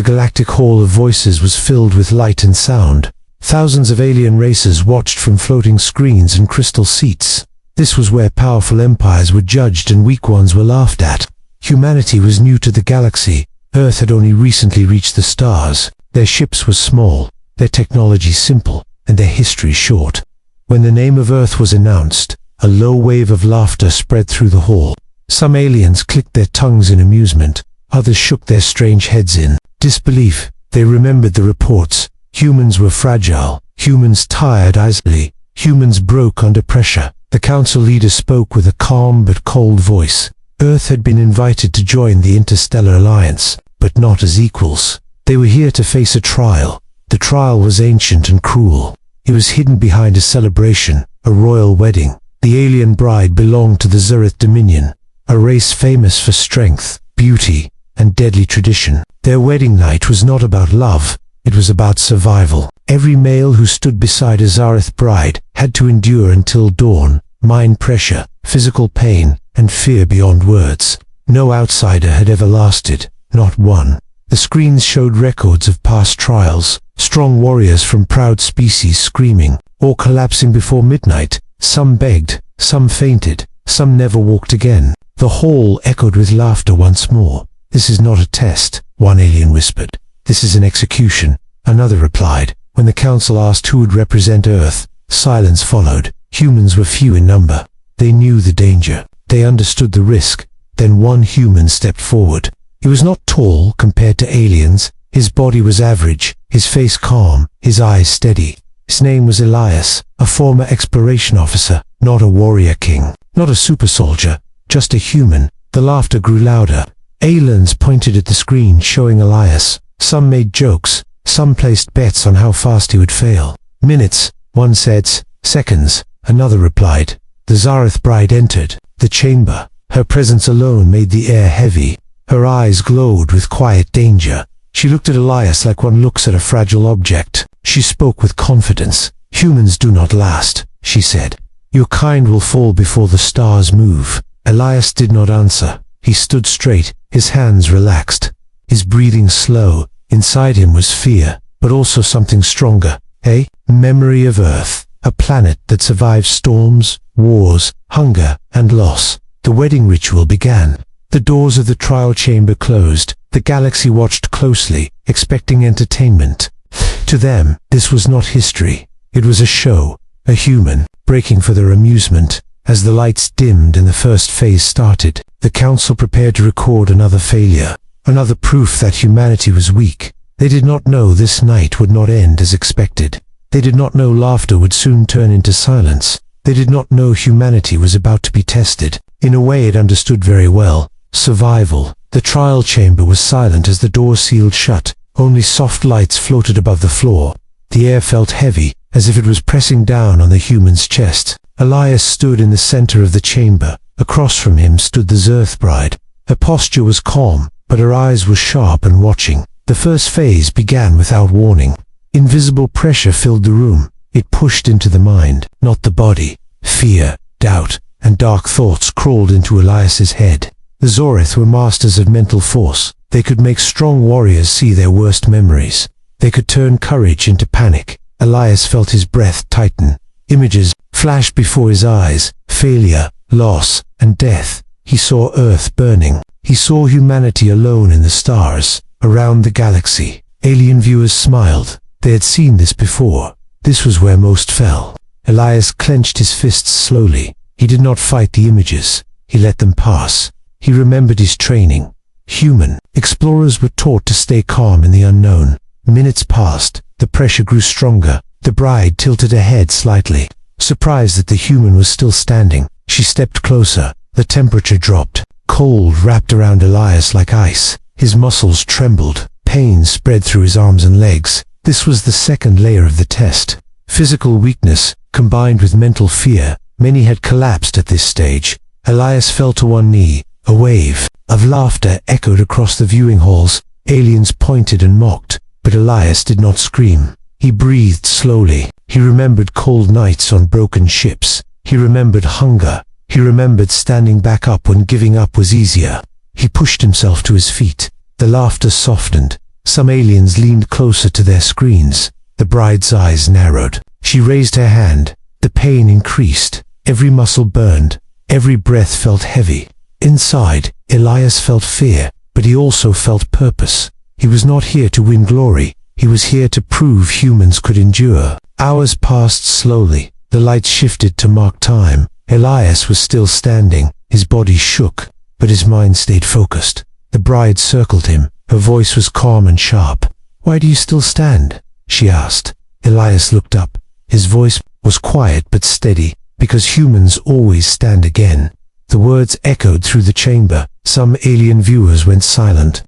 The galactic hall of voices was filled with light and sound. Thousands of alien races watched from floating screens and crystal seats. This was where powerful empires were judged and weak ones were laughed at. Humanity was new to the galaxy. Earth had only recently reached the stars. Their ships were small, their technology simple, and their history short. When the name of Earth was announced, a low wave of laughter spread through the hall. Some aliens clicked their tongues in amusement. Others shook their strange heads in disbelief. They remembered the reports. Humans were fragile. Humans tired easily. Humans broke under pressure. The council leader spoke with a calm but cold voice. Earth had been invited to join the Interstellar Alliance, but not as equals. They were here to face a trial. The trial was ancient and cruel. It was hidden behind a celebration, a royal wedding. The alien bride belonged to the Zereth Dominion, a race famous for strength, beauty, and deadly tradition. Their wedding night was not about love, it was about survival. Every male who stood beside a Zereth bride had to endure until dawn, mind pressure, physical pain, and fear beyond words. No outsider had ever lasted, not one. The screens showed records of past trials, strong warriors from proud species screaming, or collapsing before midnight. Some begged, some fainted, some never walked again. The hall echoed with laughter once more. "This is not a test," one alien whispered. "This is an execution," another replied. When the council asked who would represent Earth, silence followed. Humans were few in number. They knew the danger. They understood the risk. Then one human stepped forward. He was not tall compared to aliens. His body was average, his face calm, his eyes steady. His name was Elias, a former exploration officer, not a warrior king, not a super soldier, just a human. The laughter grew louder. Aliens pointed at the screen showing Elias. Some made jokes, some placed bets on how fast he would fail. "Minutes," one said. "Seconds," another replied. The Zereth bride entered the chamber. Her presence alone made the air heavy. Her eyes glowed with quiet danger. She looked at Elias like one looks at a fragile object. She spoke with confidence. "Humans do not last," she said. "Your kind will fall before the stars move." Elias did not answer. He stood straight, his hands relaxed, his breathing slow. Inside him was fear, but also something stronger. A memory of Earth, a planet that survived storms, wars, hunger, and loss. The wedding ritual began. The doors of the trial chamber closed. The galaxy watched closely, expecting entertainment. To them, this was not history. It was a show, a human, breaking for their amusement. As the lights dimmed and the first phase started, the council prepared to record another failure, another proof that humanity was weak. They did not know this night would not end as expected. They did not know laughter would soon turn into silence. They did not know humanity was about to be tested. In a way it understood very well. Survival. The trial chamber was silent as the door sealed shut. Only soft lights floated above the floor. The air felt heavy, as if it was pressing down on the human's chest. Elias stood in the center of the chamber. Across from him stood the Zereth bride. Her posture was calm, but her eyes were sharp and watching. The first phase began without warning. Invisible pressure filled the room. It pushed into the mind, not the body. Fear, doubt, and dark thoughts crawled into Elias's head. The Zereth were masters of mental force. They could make strong warriors see their worst memories. They could turn courage into panic. Elias felt his breath tighten. Images flashed before his eyes. Failure, loss, and death. He saw Earth burning. He saw humanity alone in the stars. Around the galaxy, alien viewers smiled. They had seen this before. This was where most fell. Elias clenched his fists slowly. He did not fight the images. He let them pass. He remembered his training. Human. Explorers were taught to stay calm in the unknown. Minutes passed. The pressure grew stronger. The bride tilted her head slightly. Surprised that the human was still standing, she stepped closer. The temperature dropped. Cold wrapped around Elias like ice. His muscles trembled. Pain spread through his arms and legs. This was the second layer of the test. Physical weakness, combined with mental fear. Many had collapsed at this stage. Elias fell to one knee. A wave of laughter echoed across the viewing halls. Aliens pointed and mocked, but Elias did not scream. He breathed slowly. He remembered cold nights on broken ships. He remembered hunger. He remembered standing back up when giving up was easier. He pushed himself to his feet. The laughter softened. Some aliens leaned closer to their screens. The bride's eyes narrowed. She raised her hand. The pain increased. Every muscle burned. Every breath felt heavy. Inside, Elias felt fear, but he also felt purpose. He was not here to win glory. He was here to prove humans could endure. Hours passed slowly. The lights shifted to mark time. Elias was still standing. His body shook, but his mind stayed focused. The bride circled him. Her voice was calm and sharp. "Why do you still stand?" she asked. Elias looked up. His voice was quiet but steady. "Because humans always stand again." The words echoed through the chamber. Some alien viewers went silent.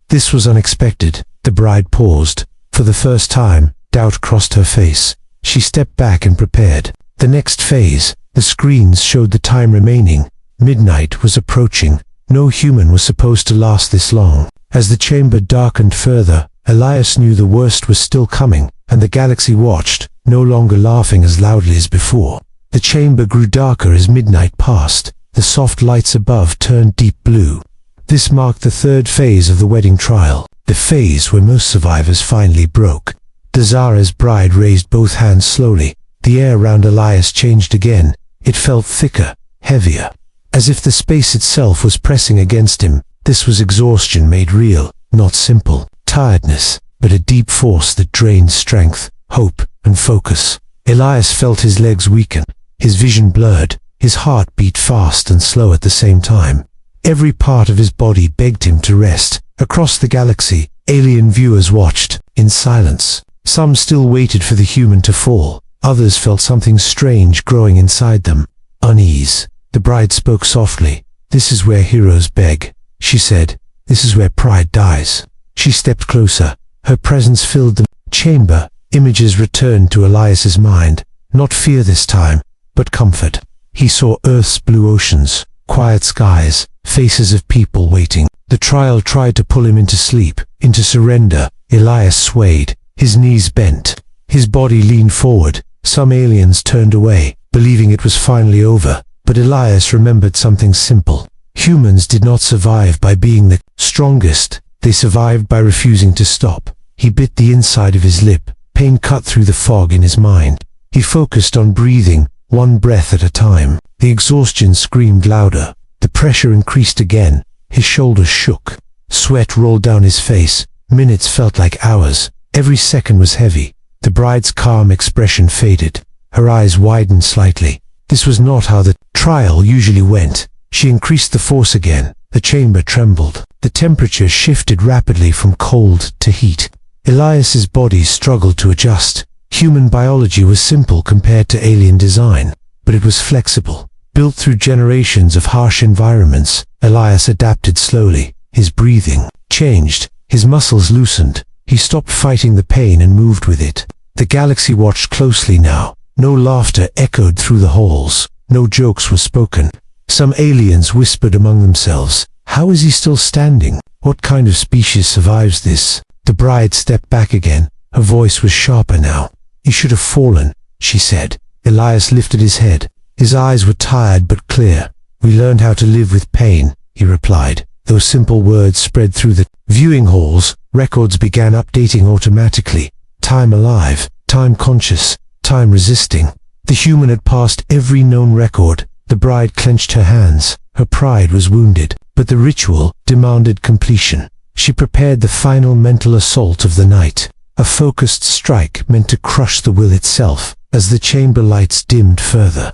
This was unexpected. The bride paused. For the first time, doubt crossed her face. She stepped back and prepared. The next phase. The screens showed the time remaining. Midnight was approaching. No human was supposed to last this long. As the chamber darkened further, Elias knew the worst was still coming, and the galaxy watched, no longer laughing as loudly as before. The chamber grew darker as midnight passed. The soft lights above turned deep blue. This marked the third phase of the wedding trial, the phase where most survivors finally broke. Dazara's bride raised both hands slowly. The air around Elias changed again. It felt thicker, heavier, as if the space itself was pressing against him. This was exhaustion made real, not simple tiredness, but a deep force that drained strength, hope, and focus. Elias felt his legs weaken. His vision blurred. His heart beat fast and slow at the same time. Every part of his body begged him to rest. Across the galaxy, alien viewers watched, in silence. Some still waited for the human to fall. Others felt something strange growing inside them. Unease. The bride spoke softly. "This is where heroes beg," she said. "This is where pride dies." She stepped closer. Her presence filled the chamber. Images returned to Elias's mind. Not fear this time, but comfort. He saw Earth's blue oceans, quiet skies, faces of people waiting. The trial tried to pull him into sleep, into surrender. Elias swayed. His knees bent. His body leaned forward. Some aliens turned away, believing it was finally over. But Elias remembered something simple. Humans did not survive by being the strongest. They survived by refusing to stop. He bit the inside of his lip. Pain cut through the fog in his mind. He focused on breathing, one breath at a time. The exhaustion screamed louder. The pressure increased again. His shoulders shook. Sweat rolled down his face. Minutes felt like hours. Every second was heavy. The bride's calm expression faded. Her eyes widened slightly. This was not how the trial usually went. She increased the force again. The chamber trembled. The temperature shifted rapidly from cold to heat. Elias's body struggled to adjust. Human biology was simple compared to alien design, but it was flexible. Built through generations of harsh environments, Elias adapted slowly. His breathing changed. His muscles loosened. He stopped fighting the pain and moved with it. The galaxy watched closely now. No laughter echoed through the halls. No jokes were spoken. Some aliens whispered among themselves, "How is he still standing? What kind of species survives this?" The bride stepped back again. Her voice was sharper now. "You should have fallen," she said. Elias lifted his head. His eyes were tired but clear. "We learned how to live with pain," he replied. Those simple words spread through the viewing halls. Records began updating automatically. Time alive, time conscious, time resisting. The human had passed every known record. The bride clenched her hands. Her pride was wounded, but the ritual demanded completion. She prepared the final mental assault of the night. A focused strike meant to crush the will itself. As the chamber lights dimmed further,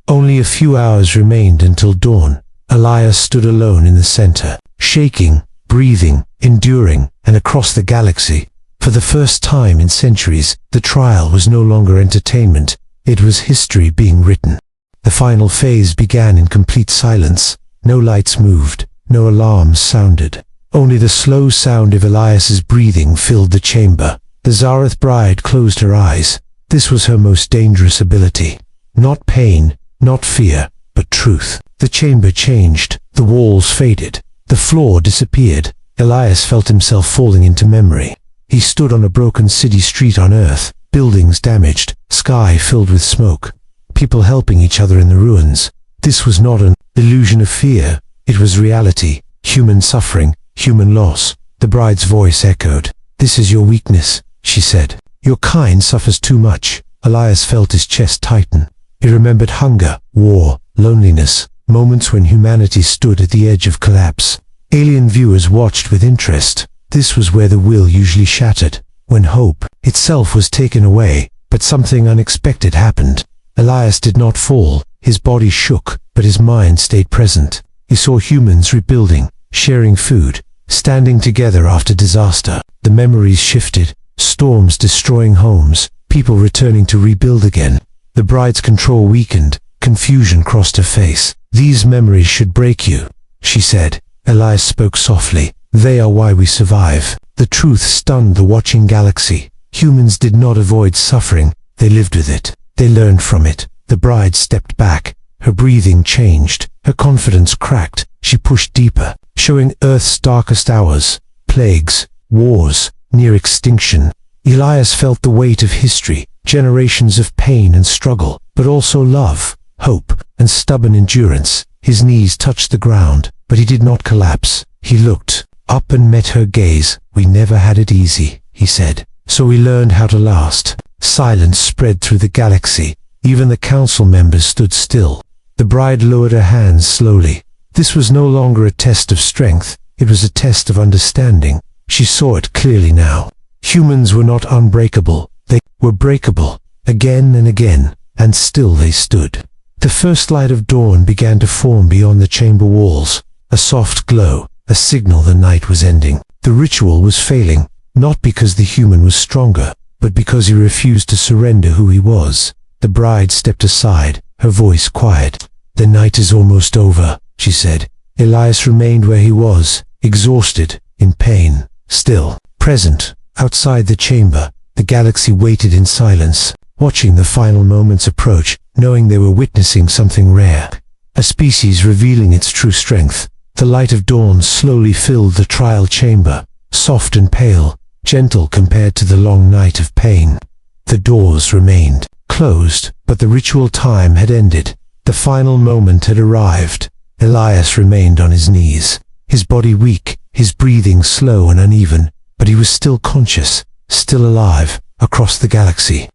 only a few hours remained until dawn. Elias stood alone in the center, shaking, breathing, enduring, and across the galaxy. For the first time in centuries, the trial was no longer entertainment. It was history being written. The final phase began in complete silence. No lights moved. No alarms sounded. Only the slow sound of Elias's breathing filled the chamber. The Zarath bride closed her eyes. This was her most dangerous ability. Not pain, not fear, but truth. The chamber changed. The walls faded. The floor disappeared. Elias felt himself falling into memory. He stood on a broken city street on Earth. Buildings damaged. Sky filled with smoke. People helping each other in the ruins. This was not an illusion of fear. It was reality. Human suffering. Human loss. The bride's voice echoed. "This is your weakness," she said. "Your kind suffers too much." Elias felt his chest tighten. He remembered hunger, war, loneliness, moments when humanity stood at the edge of collapse. Alien viewers watched with interest. This was where the will usually shattered, when hope itself was taken away. But something unexpected happened. Elias did not fall. His body shook, but his mind stayed present. He saw humans rebuilding, sharing food, standing together after disaster. The memories shifted, storms destroying homes, people returning to rebuild again. The bride's control weakened, confusion crossed her face. "These memories should break you," she said. Elias spoke softly. "They are why we survive." The truth stunned the watching galaxy. Humans did not avoid suffering, they lived with it. They learned from it. The bride stepped back. Her breathing changed. Her confidence cracked. She pushed deeper, showing Earth's darkest hours, plagues, wars, near extinction. Elias felt the weight of history, generations of pain and struggle, but also love, hope, and stubborn endurance. His knees touched the ground, but he did not collapse. He looked up and met her gaze. "We never had it easy," he said. "So we learned how to last." Silence spread through the galaxy. Even the council members stood still. The bride lowered her hands slowly. This was no longer a test of strength. It was a test of understanding. She saw it clearly now. Humans were not unbreakable. They were breakable, again and again, and still they stood. The first light of dawn began to form beyond the chamber walls. A soft glow, a signal the night was ending. The ritual was failing, not because the human was stronger, but because he refused to surrender who he was. The bride stepped aside, her voice quiet. "The night is almost over," she said. Elias remained where he was, exhausted, in pain, still, present. Outside the chamber, the galaxy waited in silence, watching the final moments approach, knowing they were witnessing something rare. A species revealing its true strength. The light of dawn slowly filled the trial chamber, soft and pale, gentle compared to the long night of pain. The doors remained closed, but the ritual time had ended. The final moment had arrived. Elias remained on his knees, his body weak, his breathing slow and uneven, but he was still conscious, still alive, across the galaxy.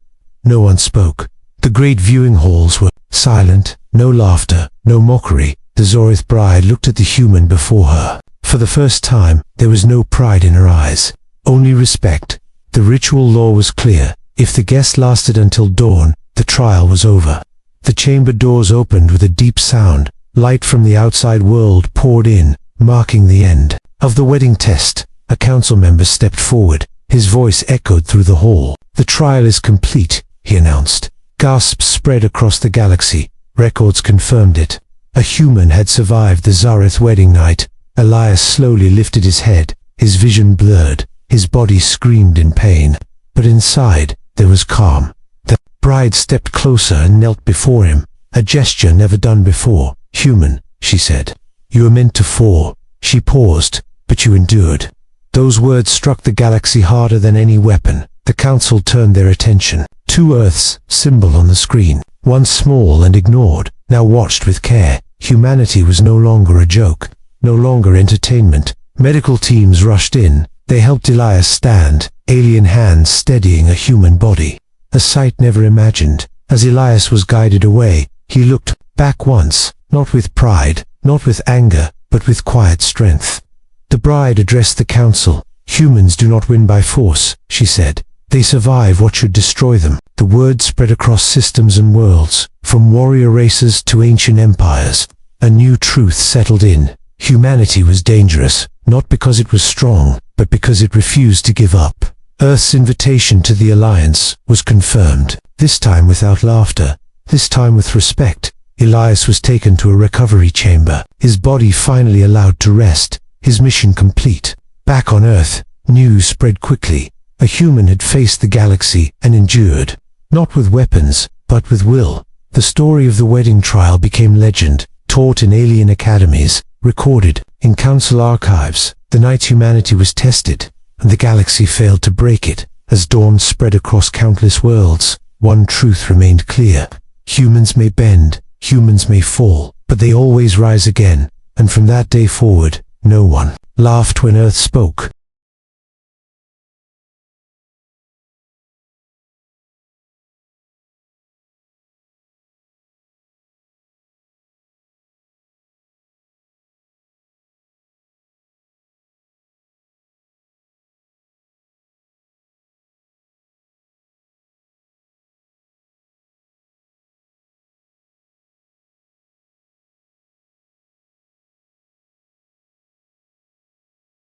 No one spoke. The great viewing halls were silent, no laughter, no mockery. The Zorith bride looked at the human before her. For the first time, there was no pride in her eyes, only respect. The ritual law was clear. If the guest lasted until dawn, the trial was over. The chamber doors opened with a deep sound. Light from the outside world poured in, marking the end of the wedding test. A council member stepped forward. His voice echoed through the hall. "The trial is complete," he announced. Gasps spread across the galaxy. Records confirmed it. A human had survived the Zareth wedding night. Elias slowly lifted his head, his vision blurred, his body screamed in pain. But inside, there was calm. The bride stepped closer and knelt before him, a gesture never done before. "Human," she said. "You were meant to fall." She paused, "but you endured." Those words struck the galaxy harder than any weapon. The council turned their attention. Two Earths, symbol on the screen. One small and ignored, now watched with care. Humanity was no longer a joke, no longer entertainment. Medical teams rushed in. They helped Elias stand, alien hands steadying a human body. A sight never imagined. As Elias was guided away, he looked back once, not with pride, not with anger, but with quiet strength. The bride addressed the council. "Humans do not win by force," she said. "They survive what should destroy them." The word spread across systems and worlds, from warrior races to ancient empires. A new truth settled in. Humanity was dangerous, not because it was strong, but because it refused to give up. Earth's invitation to the Alliance was confirmed, this time without laughter, this time with respect. Elias was taken to a recovery chamber, his body finally allowed to rest, his mission complete. Back on Earth, news spread quickly. A human had faced the galaxy and endured, not with weapons, but with will. The story of the wedding trial became legend, taught in alien academies, recorded in council archives. The night humanity was tested, and the galaxy failed to break it. As dawn spread across countless worlds, one truth remained clear. Humans may bend, humans may fall, but they always rise again. And from that day forward, no one laughed when Earth spoke.